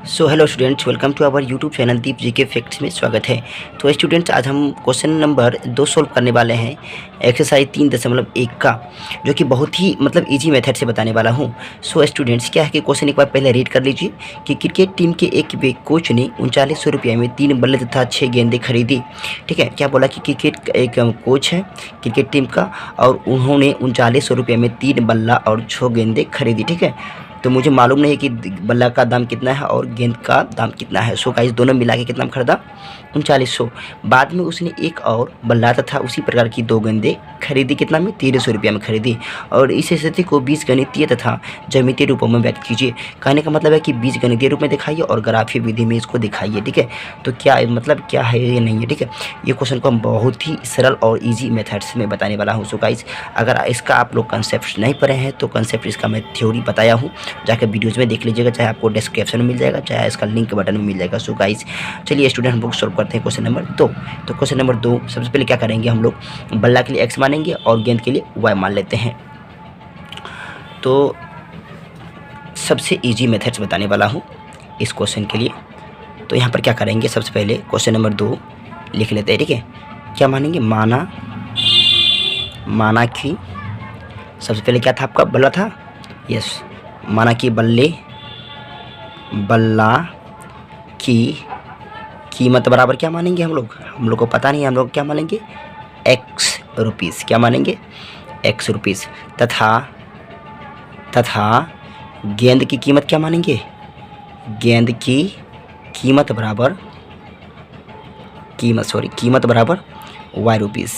So hello students, welcome to our YouTube channel Deep ji के facts में स्वागत है। तो स्टूडेंट्स, आज हम क्वेश्चन नंबर 2 सोल्व करने वाले हैं एक्सरसाइज 3.1 का, जो कि बहुत ही इजी मेथड से बताने वाला हूं। सो स्टूडेंट्स, क्या है कि क्वेश्चन एक बार पहले रीड कर लीजिए कि क्रिकेट टीम के एक कोच ने 3900 रुपये में 3 बल्ले तथा 6 गेंदें खरीदी। ठीक है, क्या बोला कि क्रिकेट का एक कोच है क्रिकेट टीम का, और उन्होंने 3900 रुपये में 3 बल्ला और 6 गेंदें खरीदी। ठीक है, तो मुझे मालूम नहीं है कि बल्ला का दाम कितना है और गेंद का दाम कितना है। सो गाइस, दोनों मिला के कितना खरीदा? 3900। बाद में उसने एक और बल्ला तथा उसी प्रकार की 2 गेंदें खरीदी। कितना में? 1300 रुपया में खरीदी। और इस स्थिति को बीजगणितीय तथा ज्यामितीय रूपों में व्यक्त कीजिए। कहने का मतलब है कि बीजगणितीय रूप में दिखाइए और ग्राफीय विधि में इसको दिखाइए। ठीक है, तो क्या मतलब क्या है ये नहीं है। ठीक है, ये क्वेश्चन को हम बहुत ही सरल और ईजी मेथड्स में बताने वाला हूँ। सो गाइस, अगर इसका आप लोग कंसेप्ट नहीं पढ़े हैं तो कंसेप्ट इसका मैं थ्योरी बताया हूँ, जाकर वीडियोज़ में देख लीजिएगा, चाहे आपको डिस्क्रिप्शन में मिल जाएगा, चाहे इसका लिंक बटन में मिल जाएगा। सो गाइस, चलिए स्टूडेंट, हम लोग सॉल्व करते हैं क्वेश्चन नंबर 2। तो क्वेश्चन नंबर 2, सबसे पहले क्या करेंगे, हम लोग बल्ला के लिए x मानेंगे और गेंद के लिए y मान लेते हैं। तो सबसे इजी मेथड्स बताने वाला हूँ इस क्वेश्चन के लिए। तो यहाँ पर क्या करेंगे, सबसे पहले क्वेश्चन नंबर 2 लिख लेते हैं। ठीक है, क्या मानेंगे? माना कि सबसे पहले क्या था आपका? बल्ला था। यस, माना कि बल्ला की कीमत बराबर क्या मानेंगे हम लोग को पता नहीं है, हम लोग क्या मानेंगे? x rupees. क्या मानेंगे? x rupees. तथा गेंद की कीमत क्या मानेंगे? गेंद की कीमत बराबर y रुपीज़,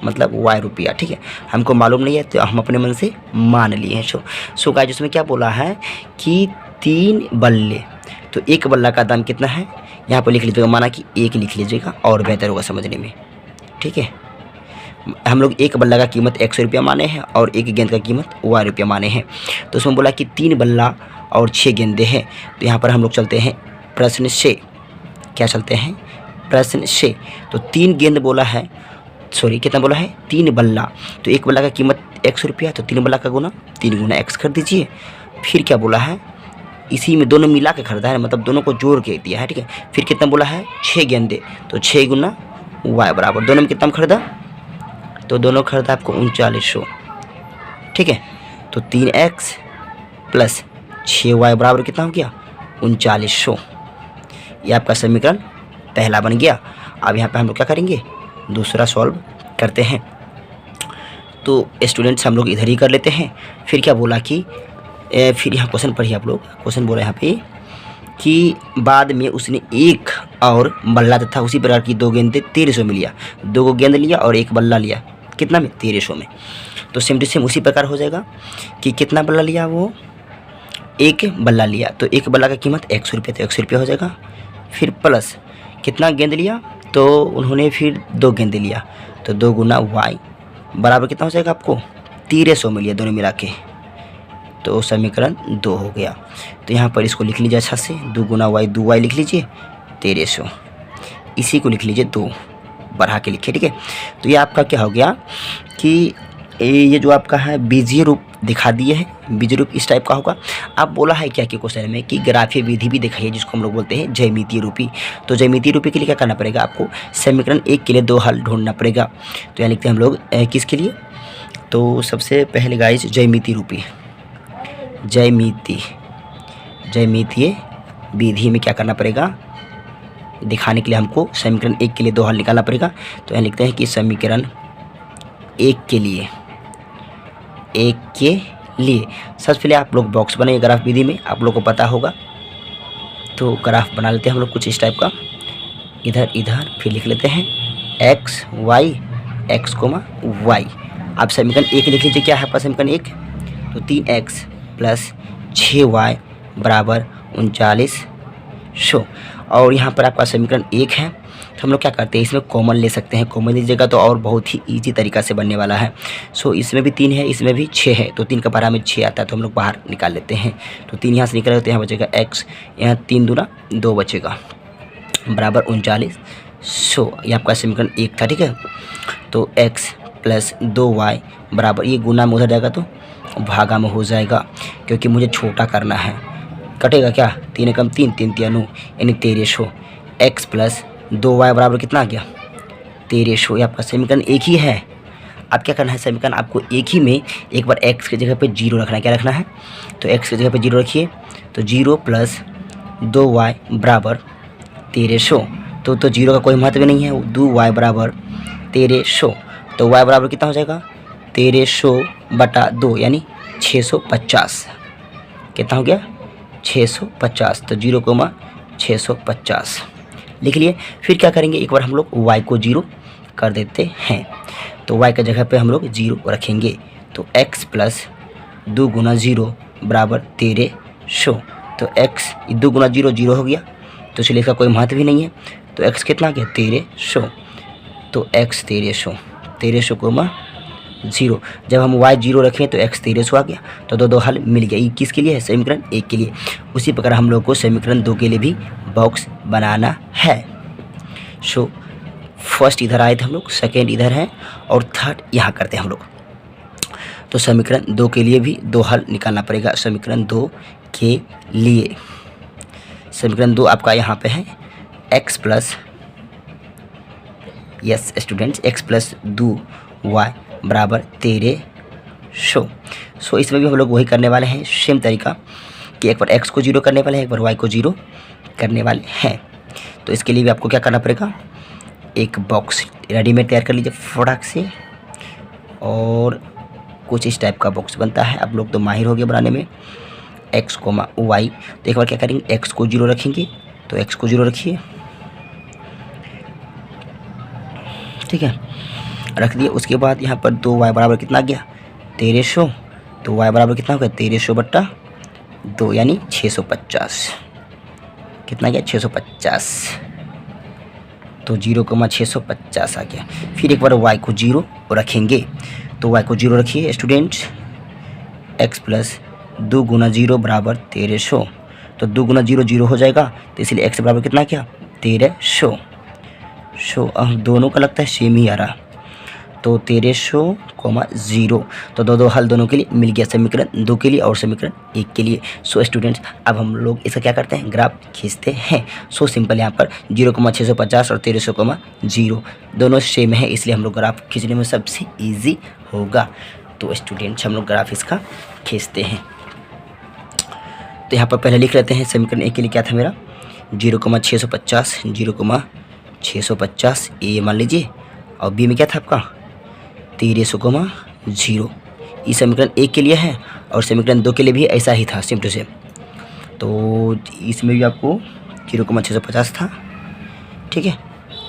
मतलब y रुपया। ठीक है, हमको मालूम नहीं है तो हम अपने मन से मान लिए हैं। सो गाइस, उसमें क्या बोला है कि 3 बल्ले, तो एक बल्ला का दाम कितना है यहाँ पर लिख लीजिएगा, माना कि 1 लिख लीजिएगा और बेहतर होगा समझने में। ठीक है, हम लोग एक बल्ला का कीमत 100 रुपया माने हैं और एक गेंद का कीमत y रुपया माने हैं। तो उसमें बोला कि 3 बल्ला और 6 गेंदें हैं। तो यहाँ पर हम लोग चलते हैं प्रश्न से। क्या चलते हैं? प्रश्न से। तो 3 गेंद बोला है, सॉरी कितना बोला है? 3 बल्ला। तो एक बल्ला का कीमत 100 रुपया, तो 3 बल्ला का गुना 3 गुना x कर दीजिए। फिर क्या बोला है? इसी में दोनों मिला के खरीदा है, मतलब दोनों को जोड़ के दिया है। ठीक है, फिर कितना बोला है? 6 गेंदे, तो 6 गुना y बराबर, दोनों में कितना खरीदा? तो दोनों खरीदा आपको 3900। ठीक है, तो 3x प्लस 6y बराबर कितना हो गया? 3900। ये आपका समीकरण पहला बन गया। अब यहाँ पे हम लोग क्या करेंगे? दूसरा सॉल्व करते हैं। तो स्टूडेंट्स, हम लोग इधर ही कर लेते हैं। फिर क्या बोला कि फिर यहाँ क्वेश्चन पढ़िए आप लोग। क्वेश्चन बोला यहाँ पे कि बाद में उसने एक और बल्ला तथा उसी प्रकार की 2 गेंदें 1300 में लिया। 2 गेंद लिया और एक बल्ला लिया, कितना में? 1300 में। तो सेम टू सेम उसी प्रकार हो जाएगा कि कितना बल्ला लिया? वो एक बल्ला लिया, तो एक बल्ला का कीमत 100 रुपये, तो 100 रुपये हो जाएगा। फिर प्लस कितना गेंद लिया? तो उन्होंने फिर 2 गेंदे लिया, तो 2 गुना y बराबर कितना हो जाएगा आपको? 1300 में लिया दोनों मिला के, तो समीकरण 2 हो गया। तो यहाँ पर इसको लिख लीजिए अच्छा से, 2 गुना y, 2y लिख लीजिए 1300। इसी को लिख लीजिए 2 बढ़ा के लिखिए। ठीक है, तो ये आपका क्या हो गया कि ये जो आपका है बीजीय रूप दिखा दिए हैं। बीजीय रूप इस टाइप का होगा। अब बोला है क्या कि क्वेश्चन में कि ग्राफीय विधि भी दिखाइए, जिसको हम लोग बोलते हैं ज्यामितीय रूपी। तो ज्यामितीय रूपी के लिए क्या करना पड़ेगा आपको? समीकरण 1 के लिए 2 हल ढूंढना पड़ेगा। तो यहाँ लिखते हैं हम लोग किसके लिए? तो सबसे पहले गाइस ज्यामितीय रूपी, ज्यामितीय विधि में क्या करना पड़ेगा? दिखाने के लिए हमको समीकरण 1 के लिए 2 हल निकालना पड़ेगा। तो यहाँ लिखते हैं कि समीकरण 1 के लिए सबसे पहले आप लोग बॉक्स बनाइए ग्राफ विधि में, आप लोग को पता होगा। तो ग्राफ बना लेते हैं हम लोग कुछ इस टाइप का, इधर फिर लिख लेते हैं x y। आप समीकरण 1 लिख लीजिए। क्या है आपका समीकरण 1? तो 3x प्लस 6y बराबर 3900। और यहाँ पर आपका समीकरण 1 है, तो हम लोग क्या करते हैं, इसमें कॉमन ले सकते हैं। कॉमन लीजिएगा तो और बहुत ही इजी तरीका से बनने वाला है। सो इसमें भी 3 है, इसमें भी 6 है, तो 3 का बारह में 6 आता है, तो हम लोग बाहर निकाल लेते हैं। तो 3 यहाँ से निकल तो यहाँ बचेगा x, यहाँ 3 दूना 2 बचेगा बराबर 3900। ये आपका समीकरण 1 था। ठीक है, तो x प्लस 2y बराबर, ये गुना में उधर जाएगा तो भागा में हो जाएगा, क्योंकि मुझे छोटा करना है। कटेगा क्या, 3 एकम 3, 3 तिया 9 यानी 1300। एक्स प्लस 2y बराबर कितना आ गया 1300। ये आपका समीकरण एक ही है। अब क्या करना है, समीकरण आपको एक ही में एक बार x की जगह पे 0 रखना है। क्या रखना है, तो x की जगह पे 0 रखिए, तो 0 प्लस 2y बराबर 1300। तो 0 का कोई महत्व नहीं है, 2y बराबर 1300। तो y बराबर कितना हो जाएगा 1300/2 यानी 650। कितना हो गया 650। तो 0,650 लिख लिए। फिर क्या करेंगे, एक बार हम लोग y को 0 कर देते हैं। तो y की जगह पे हम लोग 0 रखेंगे। तो x प्लस 2 गुना 0 बराबर 1300। तो x 2 गुना 0 0 हो गया, तो इसलिए इसका कोई महत्व भी नहीं है। तो x कितना आ गया 1300। तो x 1300, जब हम y 0 रखें तो x 1300 आ गया। तो दो हल मिल गया। ये किसके लिए है, समीकरण एक के लिए। उसी प्रकार हम लोग को समीकरण 2 के लिए भी बॉक्स बनाना है। सो फर्स्ट इधर आए थे हम लोग, सेकेंड इधर है और थर्ड यहाँ करते हैं हम लोग। तो समीकरण 2 के लिए भी 2 हल निकालना पड़ेगा। समीकरण 2 के लिए समीकरण 2 आपका यहाँ पे है x plus, yes students, x plus 2y बराबर 1300। सो इसमें भी हम लोग वही करने वाले हैं, सेम तरीका कि एक बार x को 0 करने वाले हैं, एक बार y को 0 करने वाले हैं। तो इसके लिए भी आपको क्या करना पड़ेगा, एक बॉक्स रेडीमेड तैयार कर लीजिए फटाक से। और कुछ इस टाइप का बॉक्स बनता है, आप लोग तो माहिर हो गए बनाने में। x, y, तो एक बार क्या करेंगे, x को 0 रखेंगे, तो x को 0 रखिए, ठीक है, रख दिए। उसके बाद यहाँ पर 2y बराबर कितना आ गया 1300। तो y बराबर कितना हो गया 1300/2 यानी 650। कितना गया 650। तो 0,650 आ गया। फिर एक बार y को 0 रखेंगे, तो y को 0 रखिए स्टूडेंट्स। x प्लस 2 गुना 0 बराबर 1300। तो 2 गुना 0 0 हो जाएगा, तो इसलिए x बराबर कितना क्या 1300। दोनों का लगता है सेम ही आ रहा। तो 1300,0। तो दो हल दोनों के लिए मिल गया, समीकरण 2 के लिए और समीकरण 1 के लिए। सो स्टूडेंट्स अब हम लोग इसका क्या करते हैं, ग्राफ खींचते हैं। सो सिंपल यहाँ पर 0,650 और 1300,0 दोनों सेम है, इसलिए हम लोग ग्राफ खींचने में सबसे ईजी होगा। तो स्टूडेंट्स हम लोग ग्राफ इसका खींचते हैं। तो यहाँ पर पहले लिख लेते हैं, समीकरण 1 के लिए क्या था मेरा 0,650, 0,650 ए मान लीजिए, और बी में क्या था आपका 1300,0। ये समीकरण 1 के लिए है और समीकरण 2 के लिए भी ऐसा ही था, सेम टू सेम। तो इसमें भी आपको 0,650 था, ठीक है,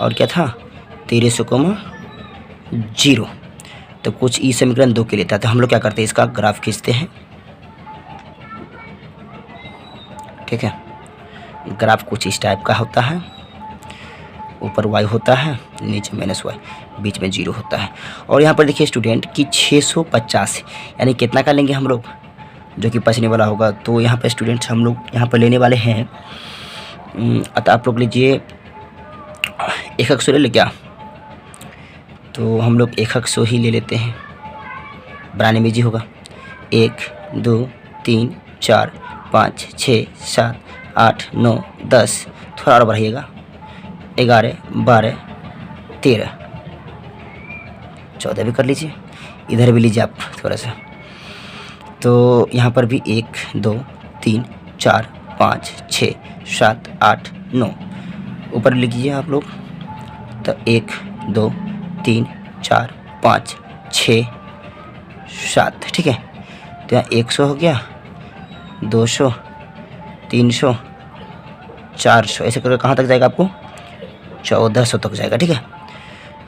और क्या था 1300,0। तो कुछ ई समीकरण 2 के लिए था। तो हम लोग क्या करते हैं, इसका ग्राफ खींचते हैं, ठीक है। ग्राफ कुछ इस टाइप का होता है, ऊपर y होता है, नीचे -y, बीच में 0 होता है। और यहाँ पर देखिए स्टूडेंट कि 650 यानी कितना का लेंगे हम लोग, जो कि बचने वाला होगा। तो यहाँ पर स्टूडेंट्स हम लोग यहाँ पर लेने वाले हैं, अतः आप लोग लीजिए 100 ले क्या, तो हम लोग 100 ही ले लेते हैं, बनाने में जी होगा। 1 2 3 4 5 6 7 8 9 10, थोड़ा और बढ़ाइएगा, 11 12 13 14 भी कर लीजिए, इधर भी लीजिए आप थोड़ा सा। तो यहाँ पर भी 1 2 3 4 5 6 7 8 9 ऊपर लिखिए आप लोग। तो 1 2 3 4 5 6 7, ठीक है। तो यहाँ 100 हो गया, 200 300 400, ऐसे करके कहाँ तक जाएगा आपको 1400 तक जाएगा, ठीक है।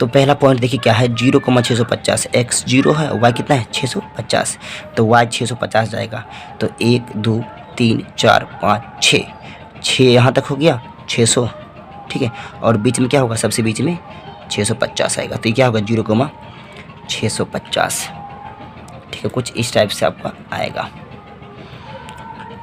तो पहला पॉइंट देखिए क्या है 0,650, x 0 है, y कितना है 650, तो y 650 जाएगा। तो 1 2 3 4 5 6 यहाँ तक हो गया 600, ठीक है। और बीच में क्या होगा, सबसे बीच में 650 आएगा। तो ये क्या होगा 0,650, ठीक है। कुछ इस टाइप से आपका आएगा।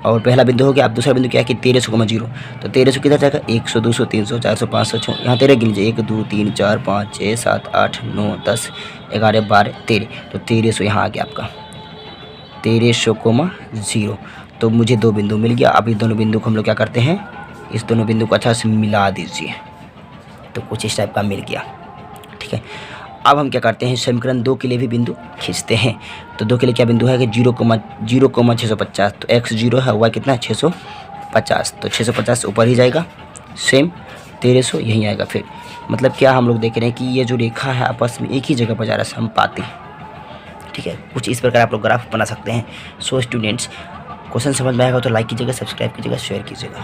और पहला बिंदु हो गया। अब दूसरा बिंदु क्या है कि 1300,0। तो 1300 किधर जाएगा 100 200 300 400 500 6, यहाँ 13 गिन लीजिए, 1 2 3 4 5 6 7 8 9 10 11 12 13। तो 1300 यहाँ आ गया आपका 1300,0। तो मुझे 2 बिंदु मिल गया। अब इस दोनों बिंदु को हम लोग क्या करते हैं, इस दोनों बिंदु को अच्छा से मिला दीजिए, तो कुछ इस टाइप का मिल गया। ठीक है, अब हम क्या करते हैं, समीकरण 2 के लिए भी बिंदु खींचते हैं। तो 2 के लिए क्या बिंदु है कि 0,650, तो x 0 है, y कितना है 650, तो 650 ऊपर ही जाएगा, सेम 1300 यहीं आएगा। फिर मतलब क्या हम लोग देख रहे हैं कि ये जो रेखा है आपस में एक ही जगह पर जा रहा है, समपाती। ठीक है, कुछ इस प्रकार आप लोग ग्राफ बना सकते हैं। सो स्टूडेंट्स, क्वेश्चन समझ में आएगा तो लाइक कीजिएगा, सब्सक्राइब कीजिएगा, शेयर कीजिएगा।